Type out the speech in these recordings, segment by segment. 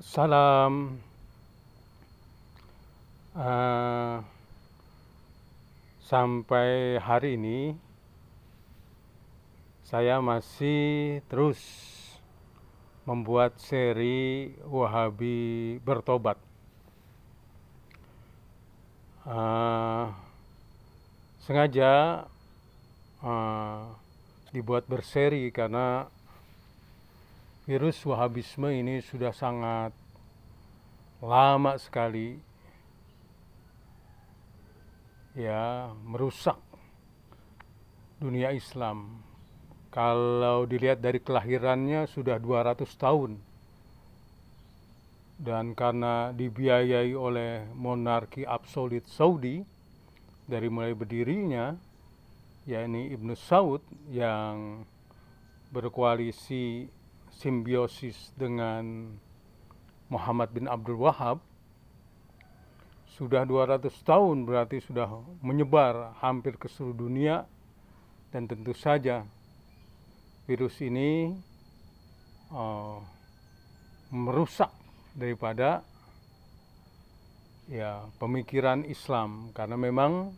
Salam. Eh, Sampai hari ini saya masih terus membuat seri Wahabi bertobat. Eh, Sengaja eh, dibuat berseri karena virus Wahabisme ini sudah sangat lama sekali ya merusak dunia Islam. Kalau dilihat dari kelahirannya sudah 200 tahun. Dan karena dibiayai oleh monarki absolut Saudi dari mulai berdirinya, yakni Ibnu Saud yang berkoalisi simbiosis dengan Muhammad bin Abdul Wahab, sudah 200 tahun berarti sudah menyebar hampir ke seluruh dunia. Dan tentu saja virus ini merusak daripada ya pemikiran Islam, karena memang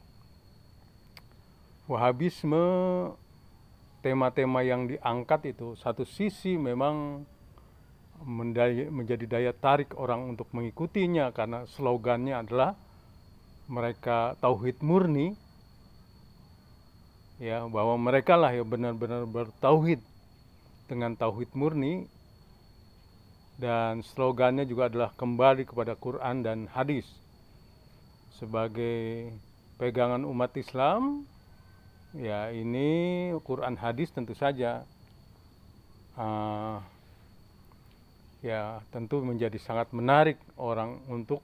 Wahabisme, tema-tema yang diangkat itu satu sisi memang menjadi daya tarik orang untuk mengikutinya karena slogannya adalah mereka tauhid murni, ya, bahwa mereka lah yang benar-benar bertauhid dengan tauhid murni, dan slogannya juga adalah kembali kepada Quran dan hadis sebagai pegangan umat Islam. Ya, ini Quran hadis tentu saja ya tentu menjadi sangat menarik orang untuk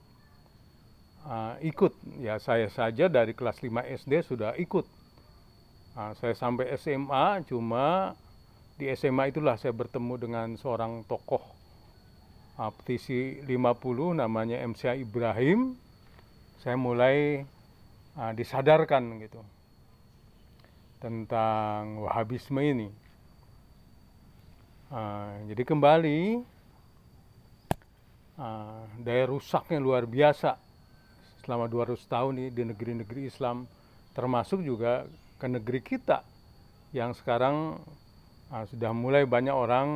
ikut. Ya, saya saja dari kelas 5 SD sudah ikut. Saya sampai SMA, cuma di SMA itulah saya bertemu dengan seorang tokoh petisi 50 namanya MC Ibrahim. Saya mulai disadarkan gitu tentang Wahabisme ini. Jadi kembali daya rusaknya luar biasa selama 200 tahun di negeri-negeri Islam, termasuk juga ke negeri kita yang sekarang sudah mulai banyak orang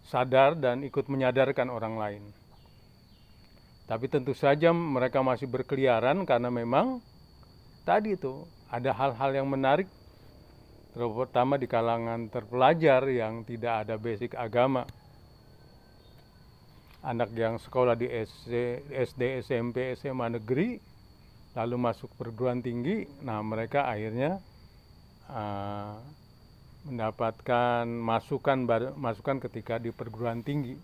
sadar dan ikut menyadarkan orang lain. Tapi tentu saja mereka masih berkeliaran karena memang tadi itu ada hal-hal yang menarik, terutama di kalangan terpelajar yang tidak ada basic agama. Anak yang sekolah di SD, SMP, SMA negeri, lalu masuk perguruan tinggi, nah mereka akhirnya mendapatkan masukan ketika di perguruan tinggi.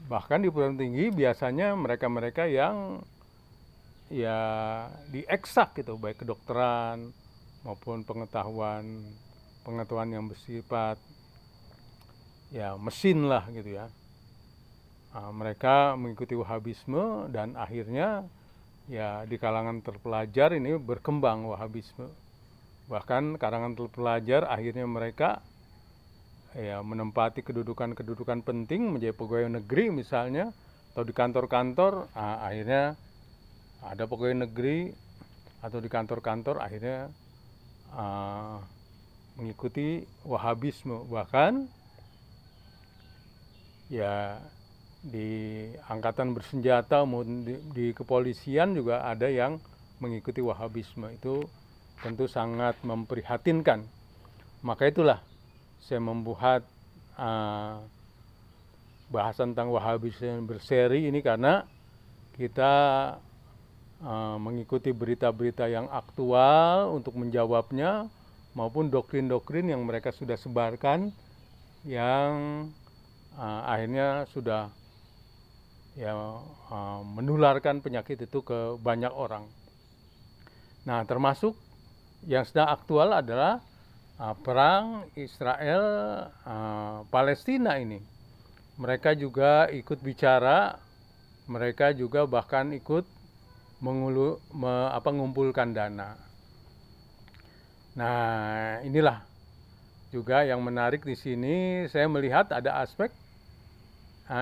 Bahkan di perguruan tinggi biasanya mereka-mereka yang ya di eksak gitu, baik kedokteran maupun pengetahuan yang bersifat ya mesin lah gitu ya. Mereka mengikuti Wahabisme dan akhirnya ya di kalangan terpelajar ini berkembang Wahabisme. Bahkan kalangan terpelajar akhirnya mereka ya menempati kedudukan penting menjadi pegawai negeri misalnya, atau di kantor-kantor. Akhirnya ada pegawai negeri atau di kantor-kantor akhirnya mengikuti Wahabisme. Bahkan ya di angkatan bersenjata maupun di kepolisian juga ada yang mengikuti Wahabisme. Itu tentu sangat memprihatinkan. Maka itulah saya membuat bahasan tentang Wahabisme berseri ini, karena kita mengikuti berita-berita yang aktual untuk menjawabnya, maupun doktrin-doktrin yang mereka sudah sebarkan yang akhirnya sudah ya menularkan penyakit itu ke banyak orang. Nah, termasuk yang sedang aktual adalah perang Israel Palestina ini. Mereka juga ikut bicara, mereka juga bahkan ikut mengumpulkan dana. Nah, inilah juga yang menarik di sini. Saya melihat ada aspek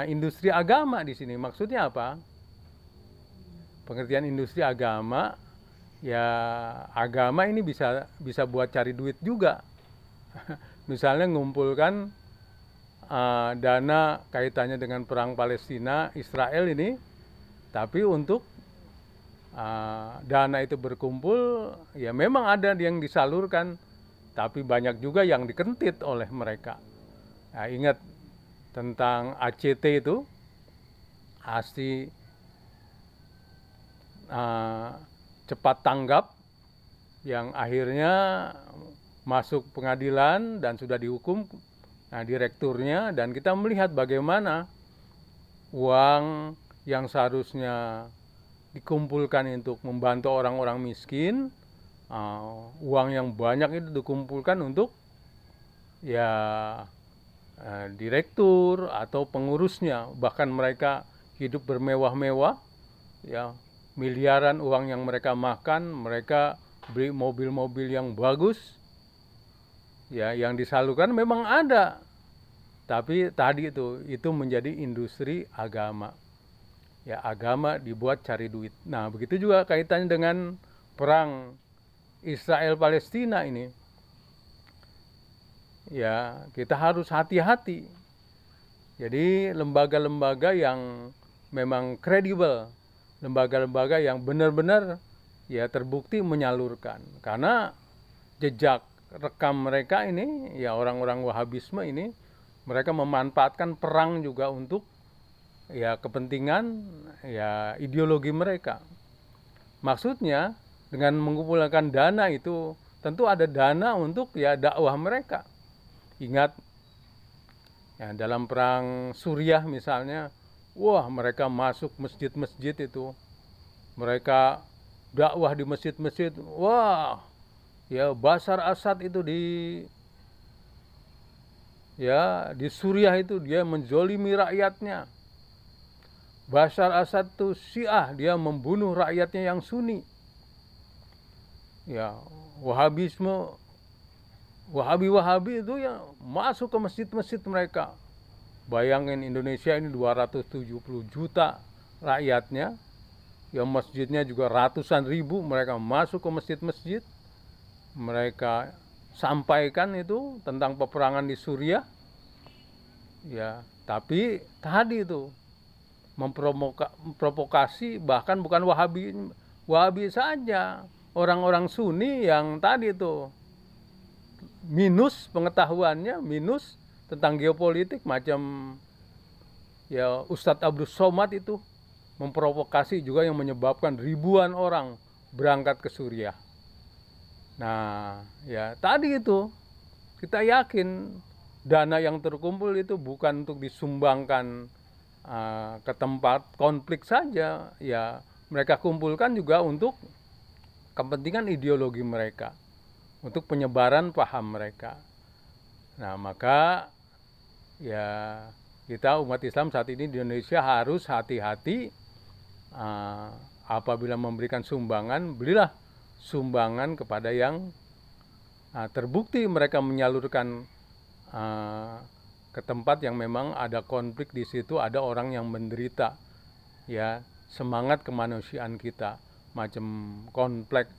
industri agama di sini. Maksudnya apa? Pengertian industri agama, ya agama ini bisa buat cari duit juga. Misalnya ngumpulkan dana kaitannya dengan perang Palestina Israel ini, tapi untuk dana itu berkumpul, ya memang ada yang disalurkan, tapi banyak juga yang dikentit oleh mereka. Nah, ingat tentang ACT itu, Aksi Cepat Tanggap, yang akhirnya masuk pengadilan dan sudah dihukum direkturnya, dan kita melihat bagaimana uang yang seharusnya dikumpulkan untuk membantu orang-orang miskin, uang yang banyak itu dikumpulkan untuk ya direktur atau pengurusnya, bahkan mereka hidup bermewah-mewah, ya miliaran uang yang mereka makan, mereka beli mobil-mobil yang bagus, ya yang disalurkan memang ada, tapi tadi itu menjadi industri agama. Ya agama dibuat cari duit. Nah begitu juga kaitannya dengan perang Israel Palestina ini. Ya kita harus hati-hati. Jadi lembaga-lembaga yang memang kredibel, lembaga-lembaga yang benar-benar ya terbukti menyalurkan, karena jejak rekam mereka ini, ya orang-orang Wahabisme ini, mereka memanfaatkan perang juga untuk ya kepentingan ya ideologi mereka. Maksudnya dengan mengumpulkan dana itu tentu ada dana untuk ya dakwah mereka. Ingat ya dalam perang Suriah misalnya, wah mereka masuk masjid-masjid itu, mereka dakwah di masjid-masjid, wah ya Bashar Assad itu di Suriah itu dia menzolimi rakyatnya. Bashar Assad itu Syiah, dia membunuh rakyatnya yang Sunni. Ya Wahabisme, Wahabi itu ya masuk ke masjid-masjid mereka. Bayangin Indonesia ini 270 juta rakyatnya, yang masjidnya juga ratusan ribu, mereka masuk ke masjid-masjid, mereka sampaikan itu tentang peperangan di Suriah. Ya, tapi tadi itu memprovokasi, bahkan bukan Wahabi saja, orang-orang Sunni yang tadi itu minus pengetahuannya, minus tentang geopolitik, macam ya Ustadz Abdul Somad itu memprovokasi juga yang menyebabkan ribuan orang berangkat ke Suriah. Nah, ya tadi itu kita yakin dana yang terkumpul itu bukan untuk disumbangkan ke tempat konflik saja, ya mereka kumpulkan juga untuk kepentingan ideologi mereka, untuk penyebaran paham mereka. Nah, maka ya kita umat Islam saat ini di Indonesia harus hati-hati apabila memberikan sumbangan, berilah sumbangan kepada yang terbukti mereka menyalurkan ke tempat yang memang ada konflik di situ, ada orang yang menderita. Ya, semangat kemanusiaan kita, macam konteks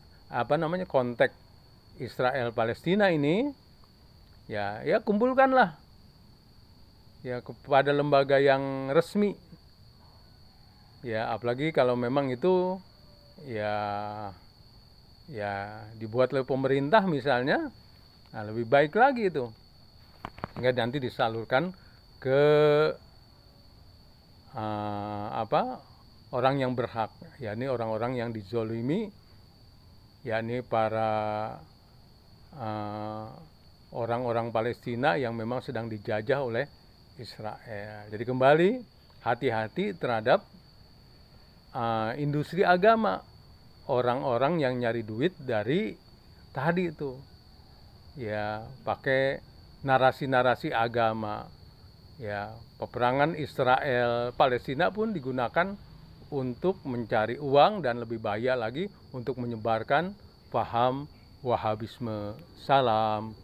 Israel Palestina ini, ya kumpulkanlah ya kepada lembaga yang resmi. Ya, apalagi kalau memang itu ya dibuat oleh pemerintah misalnya, nah lebih baik lagi itu, sehingga nanti disalurkan ke orang yang berhak, yakni orang-orang yang dizolimi, yakni para orang-orang Palestina yang memang sedang dijajah oleh Israel. Jadi kembali hati-hati terhadap industri agama, orang-orang yang nyari duit dari tadi itu, ya pakai narasi-narasi agama. Ya, peperangan Israel Palestina pun digunakan untuk mencari uang, dan lebih bahaya lagi untuk menyebarkan paham Wahabisme. Salam.